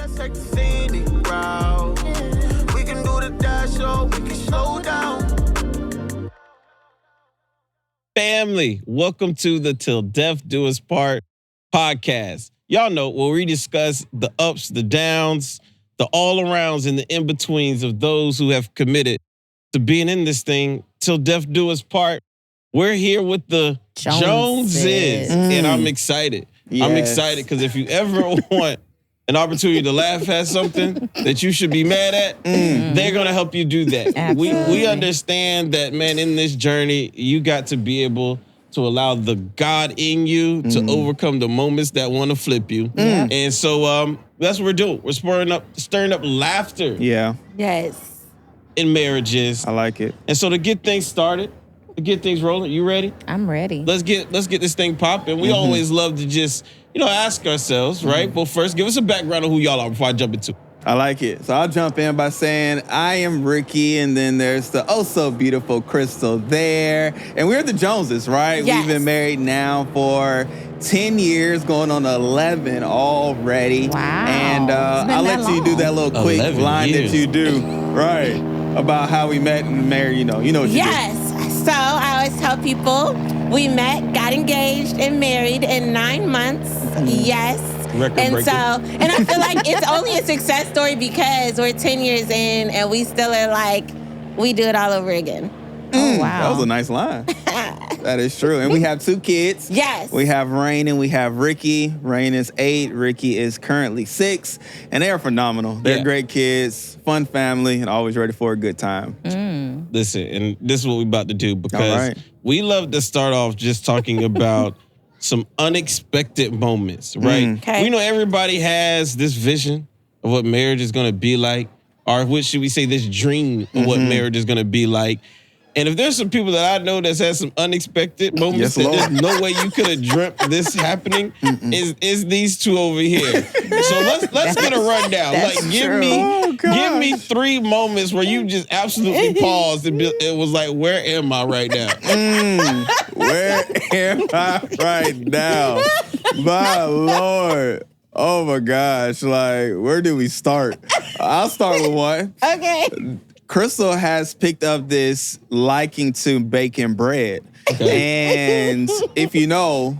dissect the scenic route. We can do the dash, or we can slow down. Family, welcome to the Till Death Do Us Part podcast. Y'all know where we discuss the ups, the downs, the all-arounds, and the in-betweens of those who have committed to being in this thing till death do us part. We're here with the Joneses, and I'm excited. Yes. I'm excited because if you ever want an opportunity to laugh at something that you should be mad at, they're going to help you do that. We understand that, man, in this journey, you got to be able to allow the God in you to overcome the moments that want to flip you. And so that's what we're doing. We're stirring up laughter. Yeah. Yes. In marriages. I like it. And so to get things started, to get things rolling, you ready? I'm ready. Let's get this thing popping. We always love to just, ask ourselves, right? Well, first, give us a background of who y'all are before I jump into it. I like it. So I'll jump in by saying I am Ricky, and then there's the oh-so-beautiful Chrystle there. And we're the Joneses, right? Yes. We've been married now for 10 years, going on 11 already. Wow. And I'll let you do that little quick 11 line years. that you do, right, about how we met and married, you know what you do. Yes. So I always tell people we met, got engaged, and married in 9 months. Yes. Record-breaking. And I feel like it's only a success story because we're 10 years in and we still are like, we do it all over again. Oh, wow. That was a nice line. That is true. And we have 2 kids. Yes. We have Rain and we have Ricky. Rain is 8. Ricky is currently 6. And they are phenomenal. They're great kids, fun family, and always ready for a good time. Listen, and this is what we're about to do because we love to start off just talking about some unexpected moments, right? Okay. We know everybody has this vision of what marriage is going to be like, or what should we say, this dream of what marriage is going to be like. And if there's some people that I know that's had some unexpected moments that there's no way you could have dreamt this happening, is these 2 over here. So let's get a rundown. Like give me 3 moments where you just absolutely paused and it was like, where am I right now? Where am I right now? My Lord. Oh my gosh. Like, where do we start? I'll start with one. Okay. Chrystle has picked up this liking to baking bread. Okay. And if you know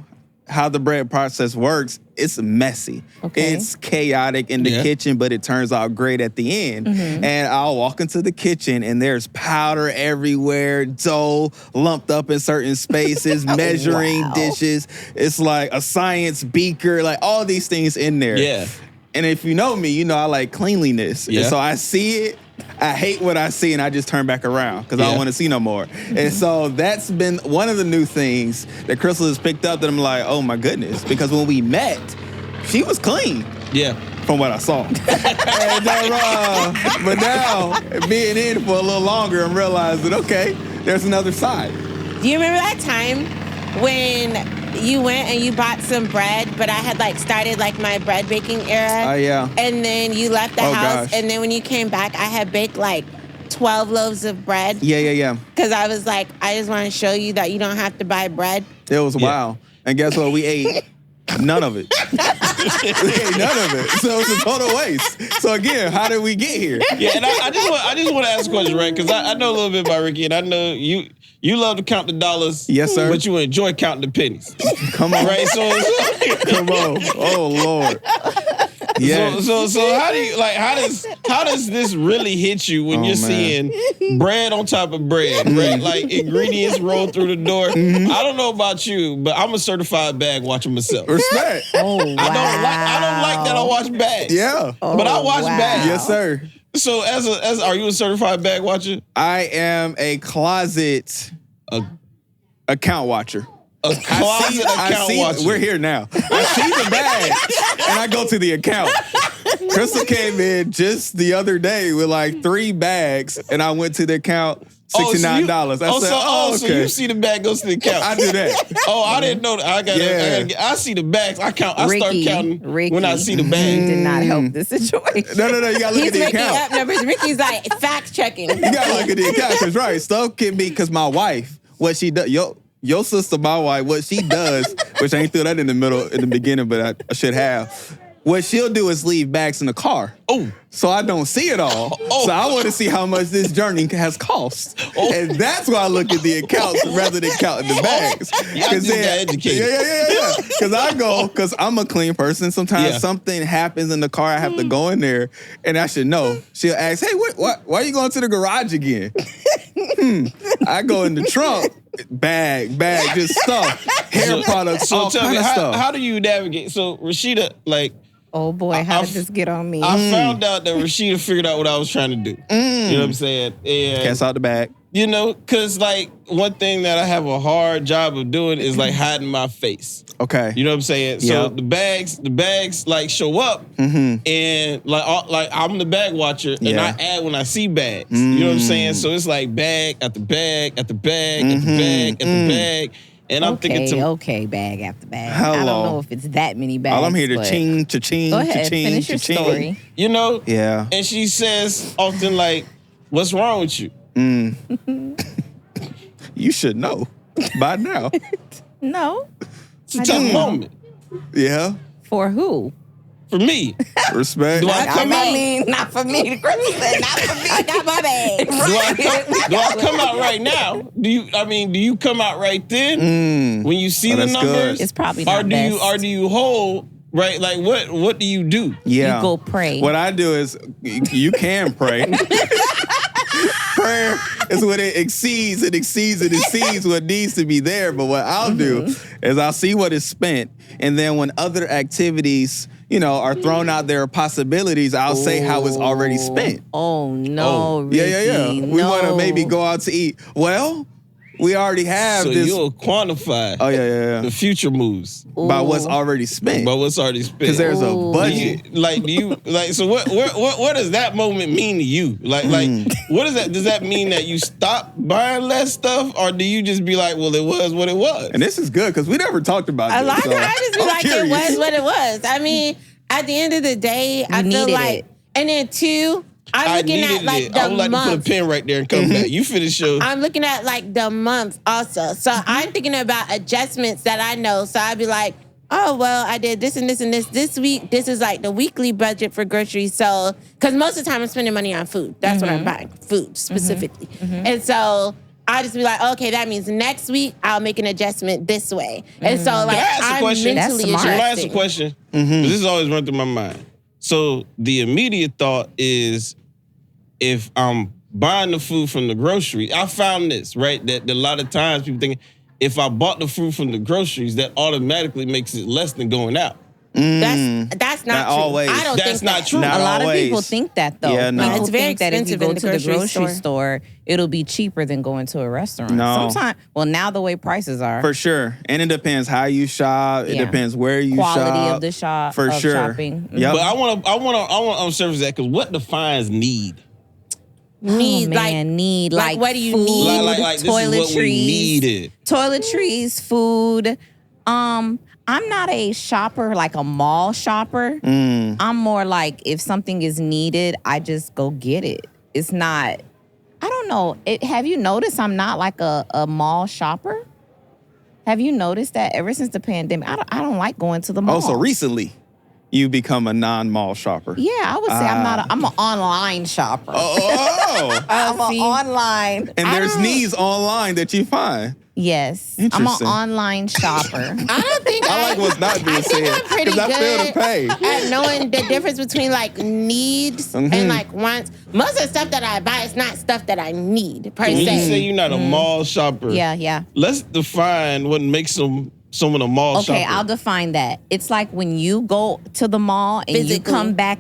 how the bread process works, it's messy. Okay. It's chaotic in the kitchen, but it turns out great at the end. And I'll walk into the kitchen and there's powder everywhere, dough lumped up in certain spaces, measuring dishes. It's like a science beaker, like all these things in there. Yeah. And if you know me, you know I like cleanliness. Yeah. And so I see it. I hate what I see, and I just turn back around because I don't want to see no more. And so that's been one of the new things that Chrystle has picked up that I'm like, oh my goodness. Because when we met, she was clean. Yeah. From what I saw. But now, being in for a little longer, I'm realizing, okay, there's another side. Do you remember that time when you went and you bought some bread, but I had started my bread baking era? Oh, yeah. And then you left the house, gosh. and then when you came back, I had baked 12 loaves of bread. Yeah. Because I was like, I just want to show you that you don't have to buy bread. It was wild. And guess what? We ate none of it. We ate none of it. So it was a total waste. So again, how did we get here? Yeah, and I just want to ask a question, right? Because I know a little bit about Ricky, and I know you love to count the dollars. Yes, sir. But you enjoy counting the pennies. Come on. Right? So Come on. Oh, Lord. Yeah. So how do you how does this really hit you when you're seeing bread on top of bread, right? Like ingredients roll through the door. I don't know about you, but I'm a certified bag watcher myself. Respect. Oh, wow. I don't like that I watch bags. Yeah. But I watch bags. Yes, sir. So as are you a certified bag watcher? I am a closet account watcher. A closet account watcher. We're here now. I see the bag and I go to the account. Chrystle came in just the other day with 3 bags and I went to the account. $69. So you see the bag goes to the account. I do that. I didn't know that. I see the bags. I count. I start counting when I see the bag. Did not help the situation. No. You gotta look at the account. He's making up numbers. Ricky's fact checking. You gotta look at the account because stuff can be because my wife, what she does. Your sister, my wife, what she does, which I ain't threw that in the beginning, but I should have. what she'll do is leave bags in the car. Oh. So I don't see it all. So I want to see how much this journey has cost. And that's why I look at the accounts rather than counting the bags. Yeah, I just got educated. Yeah. Because I'm a clean person. Sometimes something happens in the car. I have to go in there and I should know. She'll ask, hey, why are you going to the garage again? I go in the trunk. Bag, just stuff. Hair products, all kind of stuff. How do you navigate? So Rashida, like, oh boy, how did this get on me? I found out that Rashida figured out what I was trying to do. You know what I'm saying? And, cats out the bag. You know, because like one thing that I have a hard job of doing is like hiding my face. Okay. You know what I'm saying? So the bags like show up and like I'm the bag watcher and I add when I see bags. You know what I'm saying? So it's like bag after bag after bag after bag after bag. And I'm thinking to bag after bag. Hello. I don't know if it's that many bags. All I'm here to ching, cha-ching, go ahead, cha-ching, finish your cha-ching. story. You know? Yeah. And she says often like, what's wrong with you? You should know by now. No. It's a tough moment. Yeah. For who? For me. Respect. Do I come out? Not for me. Chris said, not for me. I got my bag. Do I come out right now? Do you come out right then when you see the numbers? Good. It's probably not best. Or do you hold right? Like what do you do? Yeah. You go pray. What I do is you can pray. Prayer is when it exceeds what needs to be there. But what I'll do is I'll see what is spent, and then when other activities, are thrown out there, possibilities, I'll say how it's already spent. Oh no, Ricky, Yeah. We want to maybe go out to eat. Well, we already have so this. you'll quantify the future moves by what's already spent. Because there's a budget. So what does that moment mean to you? Like what is that? Does that mean that you stop buying less stuff, or do you just be like, well, it was what it was? And this is good because we never talked about this. A lot of times I just be like, curious. it was what it was. I mean, at the end of the day, I feel like, and then two, I'm looking at like the I would like to put a pin right there and come back. You finish your. I'm looking at like the month also. So I'm thinking about adjustments that I know. So I'd be like, oh, well, I did this and this and this week. This is like the weekly budget for groceries. So, because most of the time I'm spending money on food. That's what I'm buying, food specifically. And so I just be like, okay, that means next week I'll make an adjustment this way. And so like I'm mentally adjusting. Can I ask a question? This has always run through my mind. So the immediate thought is, if I'm buying the food from the grocery, I found this, right? That a lot of times people think, if I bought the food from the groceries, that automatically makes it less than going out. That's not true. Always. I don't That's think not that. true. A lot of people think that though. Yeah, no. People It's very think that if you expensive go in the to the grocery grocery store, it'll be cheaper than going to a restaurant. No. Sometimes, now the way prices are. For sure. And it depends how you shop. It depends where you shop. Quality of the shop. For of sure. Shopping. Yep. But I want to surface that, because what defines need? Need, like what do you food, need? Like this is what we needed. Toiletries, food. I'm not a shopper, like a mall shopper. I'm more like, if something is needed, I just go get it. It's not, I don't know. Have you noticed I'm not like a mall shopper? Have you noticed that ever since the pandemic? I don't like going to the mall. Oh, so recently you become a non-mall shopper. Yeah, I would say I'm an online shopper. Oh. I'm an online. And there's needs online that you find. Yes. I'm an Interesting. online shopper. I don't think I like what's not being said. I'm pretty Because I feel good the pain. at knowing the difference between like needs and like wants. Most of the stuff that I buy is not stuff that I need per When you say se. you're not a mall shopper, Yeah. let's define what makes someone a mall shopper. Okay, I'll define that. It's like when you go to the mall and you come back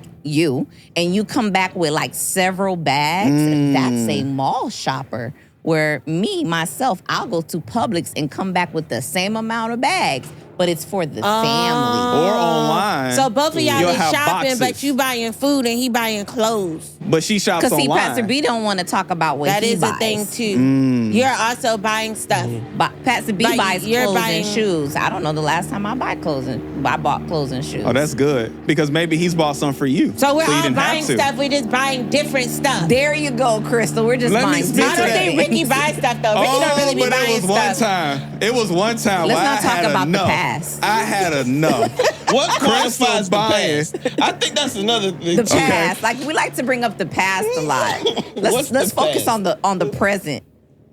with like several bags, that's a mall shopper. Where myself, I'll go to Publix and come back with the same amount of bags, but it's for the family. Or online. So both of y'all you'll is have shopping, boxes. but you buying food and he buying clothes. But she shops Because online. see, Pastor B don't want to talk about what That he is buys. a thing too. You're also buying stuff. But Pastor B Like, buys you're clothes buying- and shoes. I don't know the last time I bought clothes and shoes. Oh, that's good. Because maybe he's bought some for you. So we're you all didn't buying have to. stuff. We're just buying different stuff. There you go, Crystal. We're just Let me buying speak I to don't that. think Ricky buys stuff though. Ricky don't really be but buying it was one stuff. time. It was one time Let's where not I talk had about the enough. past. I had enough. What qualifies the buying. past? I think that's another thing. The past. Like we like to bring up the past a lot. What's Let's the focus past? on the present.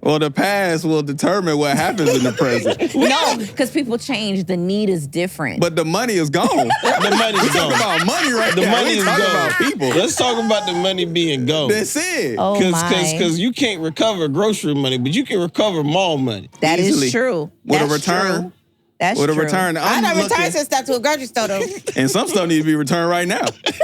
Well, the past will determine what happens in the present. No, because people change. The need is different. But the money is gone. The money's Talk gone. about money right The now. money We is talking gone. about people. Let's talk about the money being gone. That's it. oh my. Because you can't recover grocery money, but you can recover mall money. That is easily. true. With a That's return. true. That's With a true. return. I I'm done looking, returned some stuff to a grocery store though. and some stuff needs to be returned right now.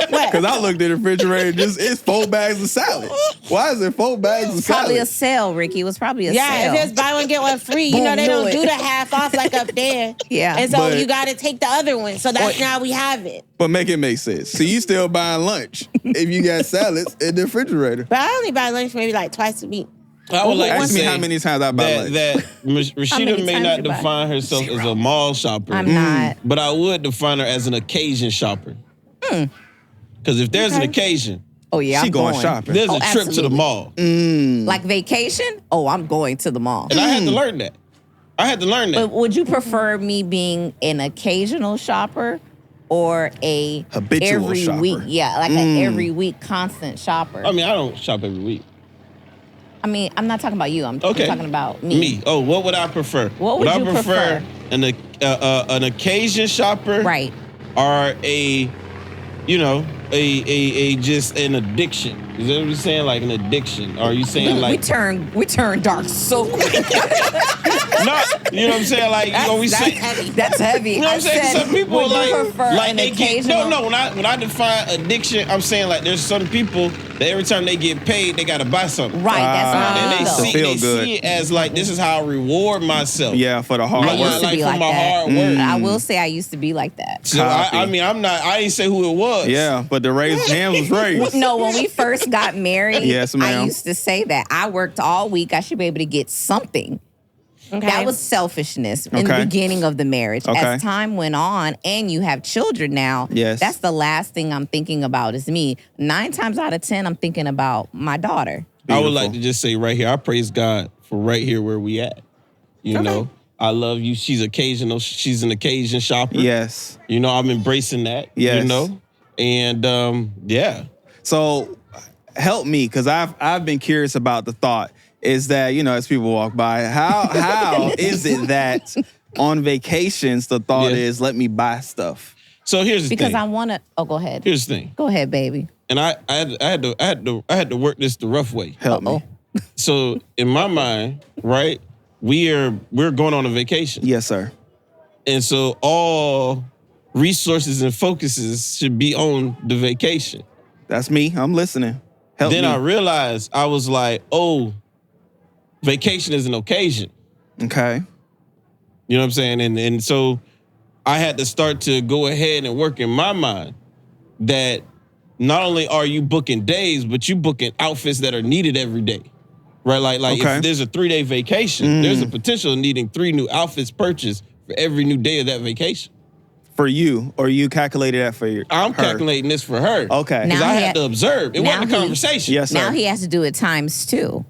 What? Because I looked at the refrigerator, it's 4 bags of salad. Why is it 4 bags of salad? Probably a sale, Ricky. It was probably a Yeah, sale. if it's buy one get one free, you know they Boom, don't knew do it. the half off like up there. Yeah. and so But- you got to take the other one. So that's now we have it. But make it make sense. So you still buying lunch if you got salads in the refrigerator. But I only buy lunch maybe like twice a week. I would like to Ask me say how many times I buy lunch. that Rashida many may times not you buy? define herself as a mall shopper. I'm not. But I would define her as an occasion shopper. Because if there's an occasion, Oh yeah, She I'm going shopping. there's Oh, a trip to the absolutely. mall. Like vacation? Oh, I'm going to the mall. And I had to learn that. I had to learn that. But would you prefer me being an occasional shopper or a Habitual every shopper. week? Yeah, like an every week constant shopper. I mean, I don't shop every week. I mean, I'm not talking about you. I'm Okay. talking about me. Me. Oh, what would I prefer? What would I you prefer? An occasion shopper, Right. or a just an addiction? Is that what you're saying? Like an addiction? Or are you saying We like turn dark so quick. no? You know what I'm saying? Like we That's say. heavy. That's heavy. You know what I'm saying? said, Some people would you like prefer an they get occasional? no. When I define addiction, I'm saying like there's some people that every time they get paid, they gotta buy something. Right, that's not And me they though. To see feel they good. see it as like this is how I reward myself. Yeah, for the hard I Like, used work. to like be for like my that. hard work. I will say I used to be like that. So Copy. I mean, I ain't say who it was. Yeah, but the raised hands was raised. No, when we first got married, Yes, ma'am. I used to say that I worked all week. I should be able to get something. Okay. That was selfishness in the Okay. beginning of the marriage. Okay. As time went on and you have children now, Yes. that's the last thing I'm thinking about is me. 9 times out of 10, I'm thinking about my daughter. I would like Beautiful. to just say right here, I praise God for right here where we at. You know, I love you. She's occasional. She's an occasion shopper. Yes. You know, I'm embracing that. Yes. You know, and yeah. So help me, because I've been curious about the thought. Is that, as people walk by, how is it that on vacations the thought Yeah. is let me buy stuff? So here's the Because thing. I want to. Oh, go ahead. Here's the thing. Go ahead, baby. And I had to work this the rough way. Help me. So in my mind, right, we're going on a vacation. Yes, sir. And so all resources and focuses should be on the vacation. That's me. I'm listening. Help Then me. I realized I was like, oh, vacation is an occasion. Okay. You know what I'm saying? And so I had to start to go ahead and work in my mind that not only are you booking days, but you booking outfits that are needed every day. Right? Like Okay. if there's a 3-day vacation, there's a potential of needing 3 new outfits purchased for every new day of that vacation. For you, or you calculated that for your I'm her? calculating this for her. Okay. Because Now I he had to observe. It now wasn't a he- conversation. Yes, sir. Now he has to do it times 2.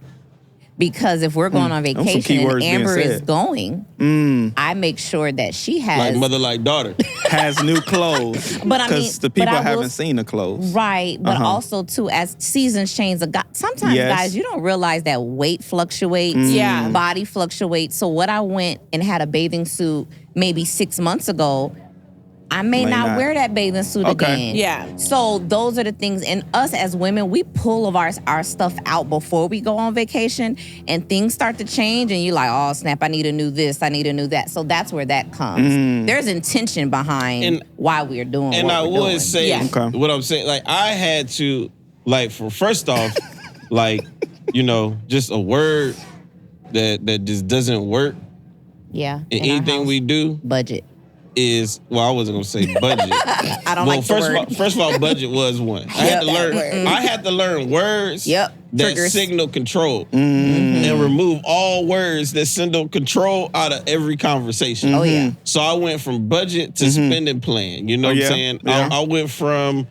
Because if we're going on some key vacation and words being Amber is said. going, I make sure that she has Like mother, like daughter. Has new clothes. But I mean, because the but people I will haven't s- seen the clothes. right, but Uh-huh. also too as seasons change. Sometimes, Yes. guys, you don't realize that weight fluctuates, Yeah. body fluctuates. So what I went and had a bathing suit maybe 6 months ago, I may May not not. wear that bathing suit Okay. again. Yeah. So those are the things. And us as women, we pull of our stuff out before we go on vacation, and things start to change. And you're like, oh snap! I need a new this. I need a new that. So that's where that comes. There's intention behind And- why we're doing. And what I we're would doing. say Yeah. Okay. what I'm saying, like I had to, like, for first off, like, just a word that just doesn't work yeah. in in our anything house. we do budget. is, well, I wasn't gonna say budget. I don't Well, like the word. first of all, budget was one. I had to Yep. learn. I had to learn words Yep. that Triggers. signal control, and remove all words that signal control out of every conversation. Oh yeah. So I went from budget to spending plan. You know Oh, what yeah? I'm saying? Yeah. I went from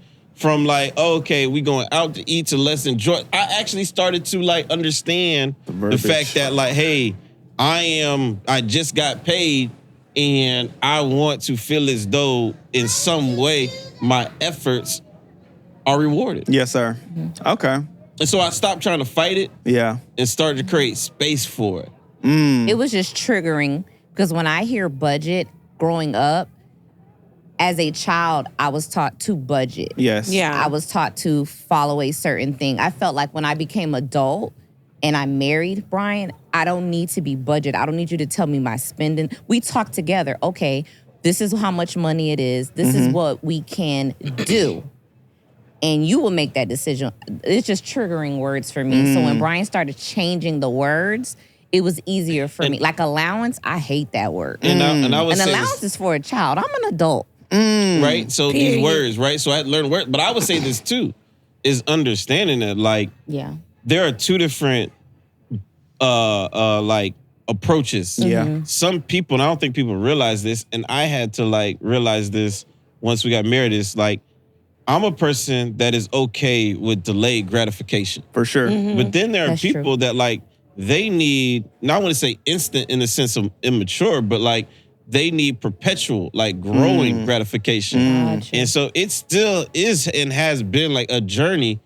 like, okay, we going out to eat to let's enjoy. I actually started to like understand the verbiage. fact that like, hey, I just got paid. and I want to feel as though in some way my efforts are rewarded. Yes, sir. Okay. And so I stopped trying to fight it. Yeah. And started to create space for it. It was just triggering because when I hear budget growing up, as a child, I was taught to budget. Yes. Yeah. I was taught to follow a certain thing. I felt like when I became adult and I married Bryan, I don't need to be budget. I don't need you to tell me my spending. We talk together. Okay, this is how much money it is. This is what we can do. And you will make that decision. It's just triggering words for me. So when Bryan started changing the words, it was easier for me. Like allowance, I hate that word. And I would An say allowance is for a child. I'm an adult. right? So these Period. words, right? So I had to learn words. But I would say this too, is understanding that like Yeah. there are two different like approaches. Yeah. Some people, and I don't think people realize this, and I had to like realize this once we got married, is like I'm a person that is okay with delayed gratification. For sure. But then there are That's people true. that like they need, not I want to say instant in the sense of immature, but like they need perpetual, like growing gratification. Gotcha. And so it still is and has been like a journey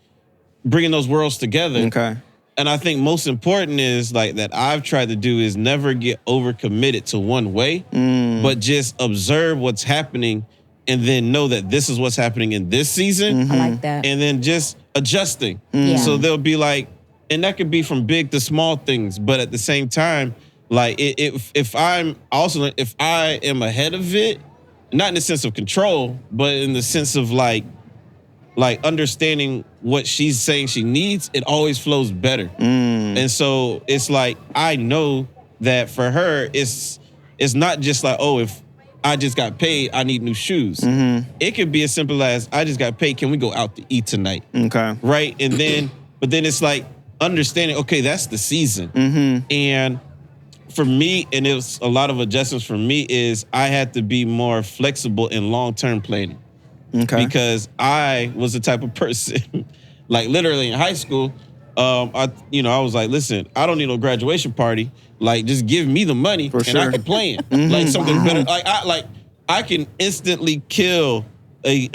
bringing those worlds together. Okay. And I think most important is like that I've tried to do is never get overcommitted to one way, but just observe what's happening and then know that this is what's happening in this season. I like that. And then just adjusting. Yeah. So they'll be like, and that could be from big to small things, but at the same time, like if I am ahead of it, not in the sense of control, but in the sense of like understanding what she's saying she needs, it always flows better. And so it's like I know that for her, it's not just like, oh, if I just got paid, I need new shoes. It could be as simple as I just got paid. Can we go out to eat tonight? Okay. Right. And then, but then it's like understanding, okay, that's the season. And for me, and it was a lot of adjustments for me, is I had to be more flexible in long-term planning. Okay. Because I was the type of person, like literally in high school, I was like, listen, I don't need no graduation party. Like, just give me the money and sure. I can plan. Like something better. Like I can instantly kill a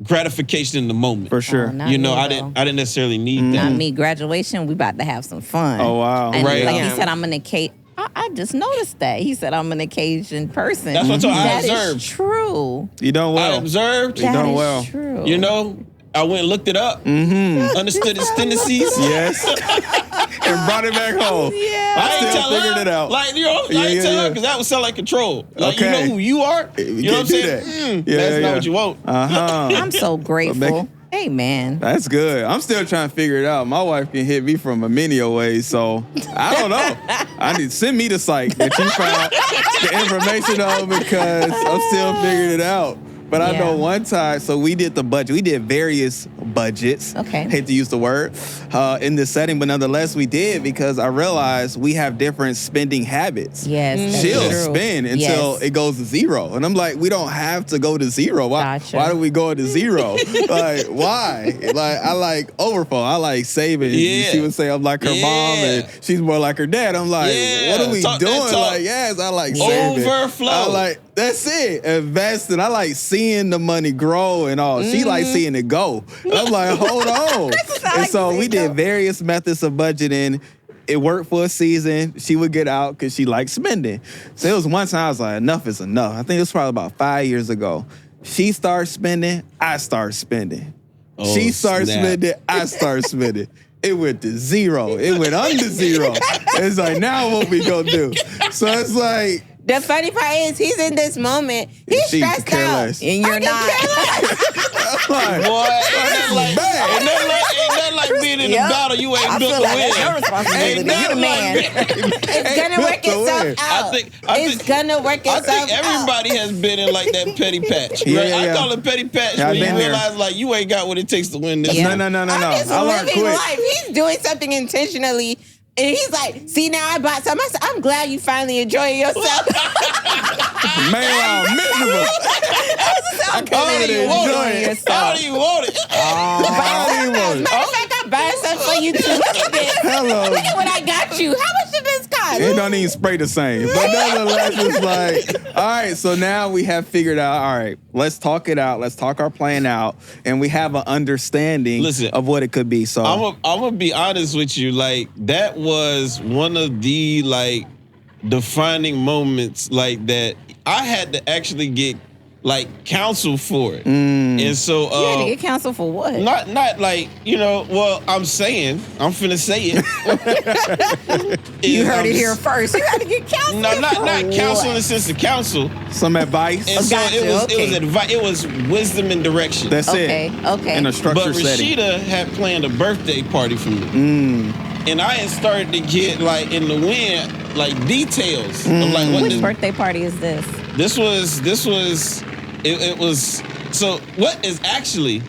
gratification in the moment. For sure. Oh, not You know, me, I though. didn't necessarily need Not that. me. Graduation, we about to have some fun. Oh, wow. And Right. like Yeah. he said, I'm an occasion. I just noticed that. He said I'm an occasion person. That's what I That is observed. true. You done well. I observed. You That done is well. true. You know, I went and looked it up. Understood its tendencies. Yes. And brought it back home. Yeah. I ain't Still tell her. figured it out. Like, you know, Yeah, I ain't yeah, tell her yeah. because that would sound like control. Like, you Okay. know who you are. You You know what I'm can't do saying? that. Yeah, That's yeah. not what you want. I'm so grateful. Amen. That's good. I'm still trying to figure it out. My wife can hit me from a many ways, so I don't know. I need to send me the site that you found the information on because I'm still figuring it out. But I Yeah. know one time, so we did the budget. We did various budgets. Okay. Hate to use the word in this setting, but nonetheless we did because I realized we have different spending habits. Yes. that's She'll true. spend until Yes. it goes to zero. And I'm like, we don't have to go to zero. Why, Gotcha. why do we go to zero? Like, why? Like, I like overflow. I like saving. Yeah. She would say I'm like her mom and she's more like her dad. I'm like, Yeah. what are we Talk that doing? talk. Like, yes, I like saving. Overflow. I like, that's it. Investing. I like seeing the money grow and all. She like seeing it go. And I'm like, hold on. And so we did various methods of budgeting. It worked for a season. She would get out because she liked spending. So it was one time I was like, enough is enough. I think it was probably about 5 years ago. She started spending, I started spending. Oh, She started snap. spending, I started spending. It went to zero. It went under zero. It's like, now what we gonna do? So it's like, The funny part is he's in this moment. He's She stressed care out. less. And you're not. like, Boy, ain't bad. that like being in the Yep. battle you ain't I built feel to like win. that's your responsibility. Ain't You're the nothing man. like It's gonna work built to itself win. out. I It's think- gonna work I itself think out. everybody has been in like that petty patch. Yeah, right? yeah, I yeah. call it petty patch Yeah, I've when you been there. realize like you ain't got what it takes to win this. Yeah. no. I'm just I learned living quick. life. He's doing something intentionally. And he's like, see, now I bought something. I said, I'm glad you finally enjoying yourself. Man, I'm miserable. I'm can't glad even you enjoy want it. it. I don't even want it. I don't even want it. Matter of fact, I'm buying something for you too. Look at this. Hello. Look at what I got you. How much did this cost? It don't even spray the same. But nonetheless, it's like, all right, so now we have figured out, all right, let's talk it out. Let's talk our plan out. And we have an understanding of what it could be. So I'm going to be honest with you. Like, that was one of the, like, defining moments, like, that I had to actually get, like, counsel for it. And so you had to get counsel for what? Not like, well, I'm finna say it. You heard it here first. You had to get counsel. No, not counsel in the sense of counsel. Some advice. And so it was advice. It was wisdom and direction. That's it. Okay. In a structured setting. But Rashida had planned a birthday party for me. And I had started to get, like, in the wind, like, details of, like, what Which birthday party is this? This was it was. So what is actually,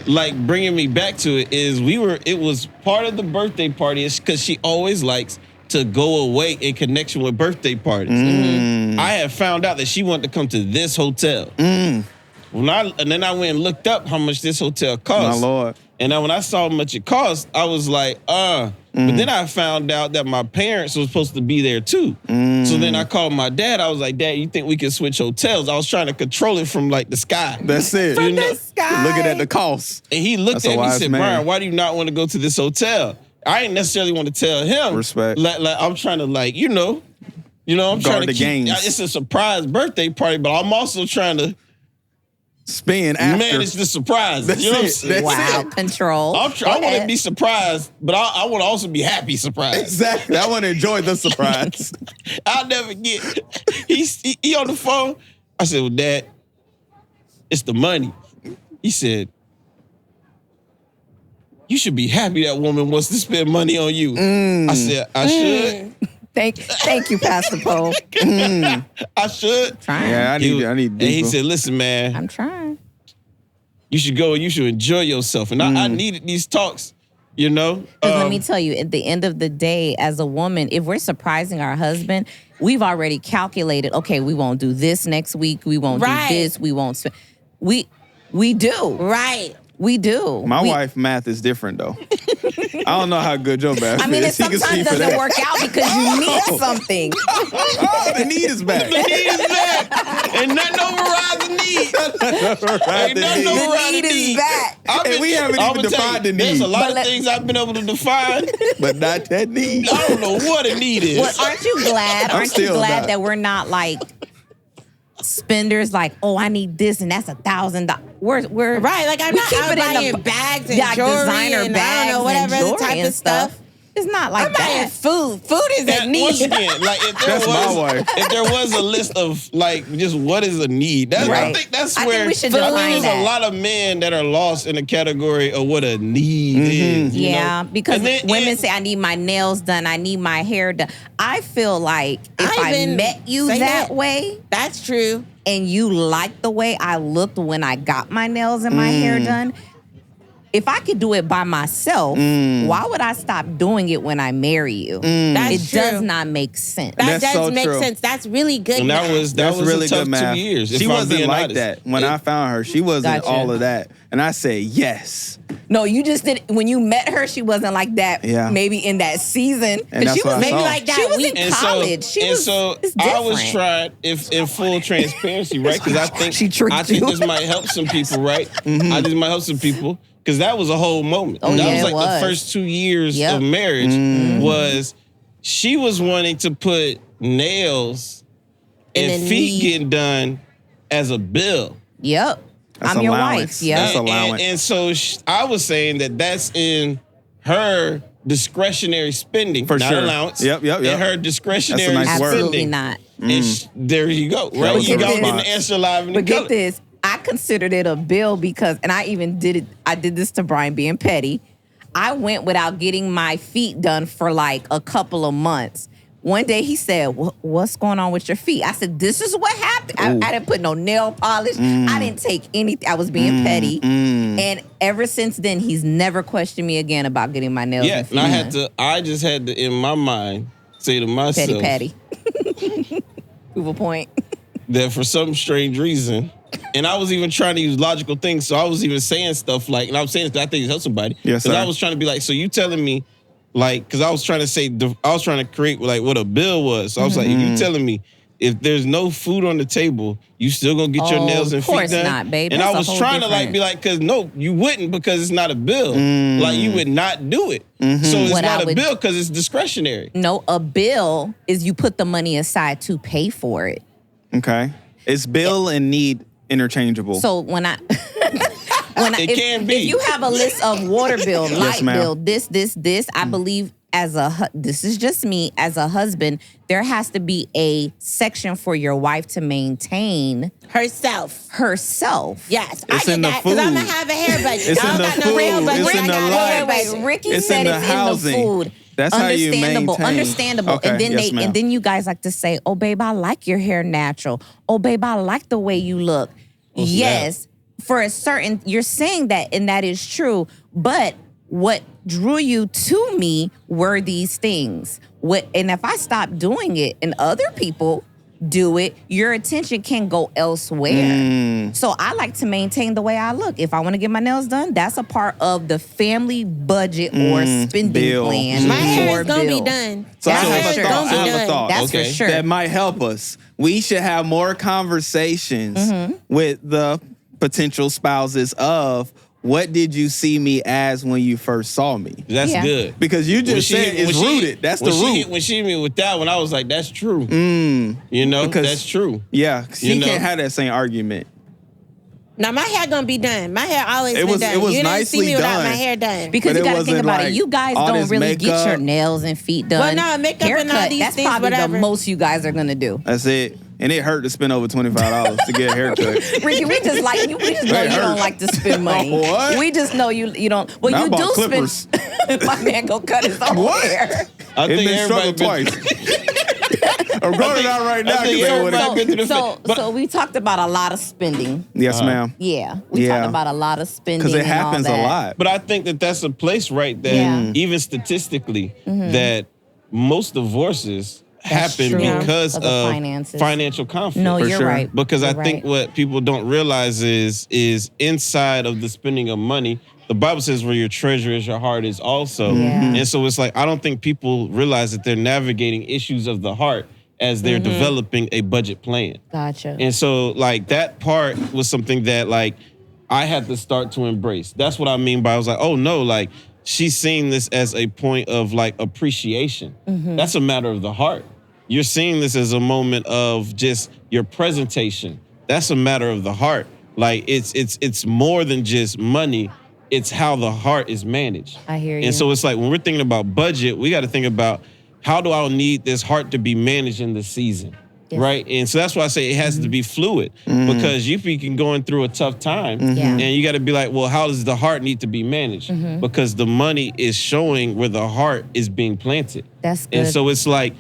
like, bringing me back to it is it was part of the birthday party is because she always likes to go away in connection with birthday parties. I had found out that she wanted to come to this hotel. And then I went and looked up how much this hotel cost. My Lord. And then when I saw how much it cost, I was like, But then I found out that my parents were supposed to be there too. So then I called my dad. I was like, Dad, you think we can switch hotels? I was trying to control it from, like, the sky. That's it. From the sky. Looking at the cost. And he looked at me and said, man. Bryan, why do you not want to go to this hotel? I ain't necessarily want to tell him. Respect. Like I'm trying to, like, I'm trying Guard to the keep. gains. It's a surprise birthday party, but I'm also trying to spin after. manage the surprise. That's you know it. what I'm saying? Wow, control. I want to be surprised, but I want to also be happy surprised. Exactly. I want to enjoy the surprise. I'll never get. He on the phone. I said, well, Dad, it's the money. He said, you should be happy that woman wants to spend money on you. I said, I should. Thank you, Pastor Powe. I should. Trying. Yeah, I need And he said, listen, man, I'm trying. you should go and you should enjoy yourself. And I needed these talks, Because let me tell you, at the end of the day, as a woman, if we're surprising our husband, we've already calculated, okay, we won't do this next week. We won't do this. We won't. We do. Right. We do. My wife math is different though. I don't know how good your math I mean, it is. He can sometimes speak for doesn't that. work out because you need something. Oh, the need is back. The need is back. And nothing overrides the need. Ain't nothing need. overrides The need is back. And we haven't even defined the There's need. a lot of things I've been able to define. But not that need. I don't know what a need is. Well, aren't you glad? I'm Aren't you still glad not. that we're not like spenders? Like, oh, I need this, and that's $1,000. We're Right, like I'm we not keep out it in buying the bags and designer jewelry and bags, I don't know, whatever and other jewelry type and of stuff. It's not like I'm buying that. food. Food is a And need. once again, like if That's my wife. there was a list of like just what is a need, I Right. think that's I where think we should I think define there's that. a lot of men that are lost in the category of what a need is. you Yeah, know? because And then- women and- say, I need my nails done, I need my hair done. I feel like if I I even met you say that that. way That's true. and you liked the way I looked when I got my nails and my hair done, if I could do it by myself, why would I stop doing it when I marry you? That's It true. does not make sense. That That's does so make true. sense. That's really good. And that math. was That's really a tough good math. 2 years. if She I'm wasn't being like honest. that. When I found her, she wasn't Gotcha. all of that. And I said, yes. No, you just did. When you met her, she wasn't like that. Yeah. Maybe in that season, And that's she what was I maybe saw. like that. She was in And college. so, she and was. so it's I was different. trying, if in full transparency, right? Because I think She tricked I think you. this might help some people, right? I think it might help some people because that was a whole moment. Oh, that yeah, was it like was. the first 2 years Yep. of marriage. Was she was wanting to put nails In and a feet need. getting done as a bill. Yep. That's I'm your allowance. wife. Yeah. That's allowance. And so I was saying that that's in her discretionary spending, For not sure. allowance. Yep. In her discretionary That's a nice word. Absolutely spending. not. And there you go, right? was You the got response. getting the answer live in the But get color. this, I considered it a bill because, and I even did it. I did this to Bryan being petty. I went without getting my feet done for like a couple of months. One day he said, what's going on with your feet? I said, this is what happened. I didn't put no nail polish. I didn't take anything. I was being petty. And ever since then, he's never questioned me again about getting my nails Yeah, and feet and done. I just had to, in my mind, say to myself Petty. Prove a point. that for some strange reason, and I was even trying to use logical things, so I was even saying stuff like, and I'm saying this because I think it helps somebody. Yes, Because I sir. was trying to be like, so you telling me like, because I was trying to create like what a bill was. So I was like, if you telling me if there's no food on the table, you still gonna get your nails and feet done? Of course not, babe. And That's I was trying to like be like, because no, you wouldn't, because it's not a bill. Like you would not do it. So it's not a bill because it's discretionary. No, a bill is you put the money aside to pay for it. Okay. It's bill and need interchangeable. So when I if you have a list of water bill, light ma'am. bill, this, I believe this is just me as a husband, there has to be a section for your wife to maintain herself. Yes. I get that because I'm gonna have a hair budget. It's I in don't the got no real food. budget. It's in the lights. Wait. Ricky It's said in the it's housing. in the food. That's how you maintain. Understandable. Okay, And then yes, ma'am. and then you guys like to say, "Oh, babe, I like your hair natural. Oh, babe, I like the way you look." Yes, for a certain, you're saying that, and that is true. But what drew you to me were these things. And if I stop doing it, and other people do it, your attention can go elsewhere. So I like to maintain the way I look. If I want to get my nails done, that's a part of the family budget or spending bill. plan. My hair for is gonna bill. be done. So I That's have for a sure. thought. I have a thought. That's for sure. That might help us. We should have more conversations with the potential spouses of what did you see me as when you first saw me? That's Yeah. good. Because you just said it's rooted. That's the root. When she hit me with that one, I was like, that's true. You know, Because- that's true. Yeah, she You know? can't have that same argument. Now my hair gonna be done. My hair always It been was- done. it was you didn't see nicely me without done. my hair done. Because But you it got to think wasn't about like it. You guys all don't this really get makeup. your nails and feet done. Well, no, makeup and all Haircut, these that's things, probably whatever. the most you guys are gonna do. That's it. And it hurt to spend over $25 to get a haircut. Ricky, we just like you. We just know That you hurt. don't like to spend money. What? We just know you don't. Well, I you bought do clippers. spend. My man go cut his own What? hair. I It's think been everybody struggled twice. I'm growing it out right now. I think 'cause they everybody would've- been through the So we talked about a lot of spending. Yes, ma'am. Yeah, we Yeah. talked about a lot of spending Because it and all happens a that. lot. But I think that that's a place, right, that Yeah. even statistically, that most divorces happen true. because Of the of finances. financial conflict. No, For you're sure. right. Because You're I think right. what people don't realize is inside of the spending of money, the Bible says where your treasure is, your heart is also. Yeah. And so it's like, I don't think people realize that they're navigating issues of the heart as they're developing a budget plan. Gotcha. And so like that part was something that like I had to start to embrace. That's what I mean by I was like, oh no, like she's seeing this as a point of like appreciation. That's a matter of the heart. You're seeing this as a moment of just your presentation. That's a matter of the heart. Like it's more than just money. It's how the heart is managed. I hear you. And so it's like when we're thinking about budget, we got to think about how do I need this heart to be managed in the season, Yes. right? And so that's why I say it has to be fluid because you can going through a tough time Yeah. and you got to be like, well, how does the heart need to be managed? Because the money is showing where the heart is being planted. That's good. And so it's like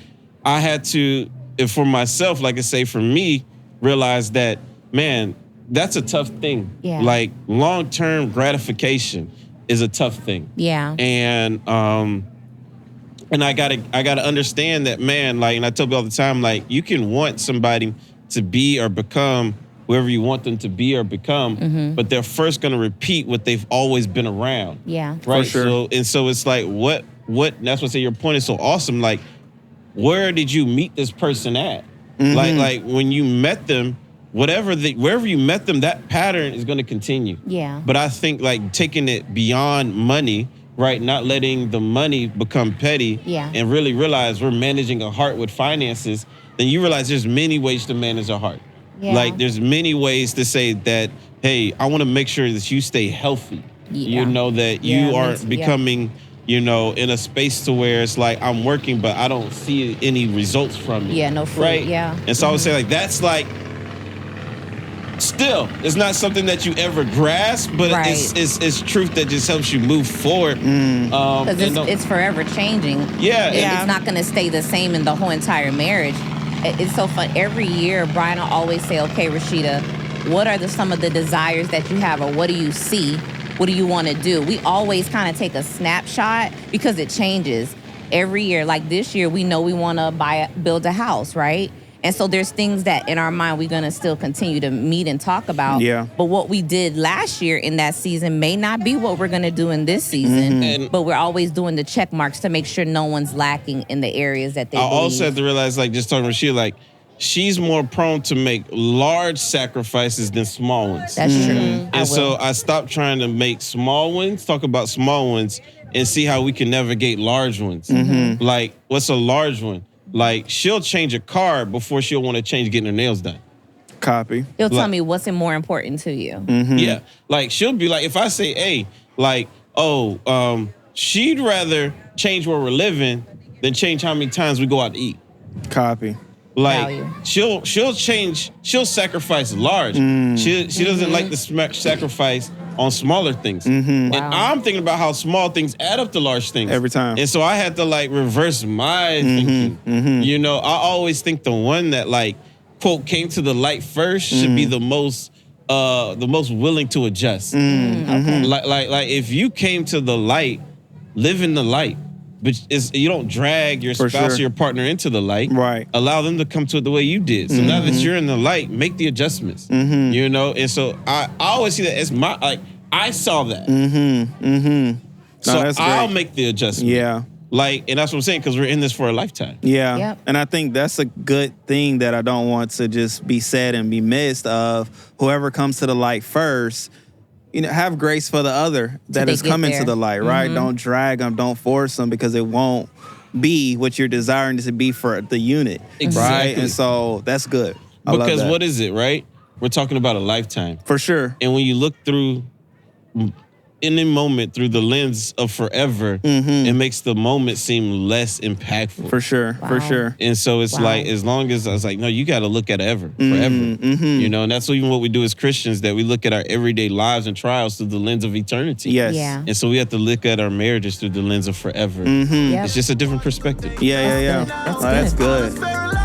I had to, and for myself, like I say, for me, realize that, man, that's a tough thing. Yeah. Like long-term gratification is a tough thing. Yeah. And I gotta understand that, man, like, and I tell people all the time, like, you can want somebody to be or become whoever you want them to be or become, but they're first gonna repeat what they've always been around. Yeah. Right. sure. So it's like what that's what I say your point is so awesome. Like, where did you meet this person at? Like when you met them, wherever you met them, that pattern is gonna continue. Yeah. But I think like taking it beyond money, right? Not letting the money become petty Yeah. and really realize we're managing a heart with finances, then you realize there's many ways to manage a heart. Yeah. Like there's many ways to say that, hey, I want to make sure that you stay healthy. Yeah. You know, that Yeah, you aren't yeah. becoming, you know, in a space to where it's like I'm working, but I don't see any results from it. Yeah, no fruit, Right? yeah. And so I would say like that's like still, it's not something that you ever grasp, but Right. it's truth that just helps you move forward. Because and it's forever changing. Yeah. It's not going to stay the same in the whole entire marriage. It's so fun. Every year, Bryan will always say, okay, Rashida, what are some of the desires that you have, or what do you see? What do you want to do? We always kind of take a snapshot because it changes every year. Like this year, we know we want to build a house, right? And so there's things that in our mind we're going to still continue to meet and talk about. Yeah. But what we did last year in that season may not be what we're going to do in this season. But we're always doing the check marks to make sure no one's lacking in the areas that they I believe. also have to realize, like, just talking to Rashida, like, she's more prone to make large sacrifices than small ones. That's true. And so I stopped trying to make small ones, talk about small ones, and see how we can navigate large ones. Like, what's a large one? Like, she'll change a car before she'll want to change getting her nails done. Copy. He'll tell me what's more important to you. Yeah. Like, she'll be like, if I say, hey, like, she'd rather change where we're living than change how many times we go out to eat. Copy. Like, Value. she'll sacrifice large. She doesn't like to sacrifice on smaller things. And I'm thinking about how small things add up to large things. Every time. And so I had to, like, reverse my thinking. You know, I always think the one that, like, quote, came to the light first should be the most willing to adjust. Like if you came to the light, live in the light. But you don't drag your spouse or your partner into the light. Right. Allow them to come to it the way you did. So now that you're in the light, make the adjustments. You know? And so I always see that as I saw that. So No, that's I'll great. make the adjustment. Yeah. Like, and that's what I'm saying, because we're in this for a lifetime. Yeah. Yep. And I think that's a good thing that I don't want to just be said and be missed of. Whoever comes to the light first, you know, have grace for the other that is coming to the light, right? Don't drag them, don't force them, because it won't be what you're desiring to be for the unit, Exactly. right? And so that's good. I love Because that. what is it, right? We're talking about a lifetime. For sure. And when you look through any moment through the lens of forever, it makes the moment seem less impactful. For sure. For sure. And so it's like, as long as I was like, no, you got to look at it forever. You know, and that's even what we do as Christians, that we look at our everyday lives and trials through the lens of eternity. Yes. Yeah. And so we have to look at our marriages through the lens of forever. Yep. It's just a different perspective. Yeah. That's That's good. good.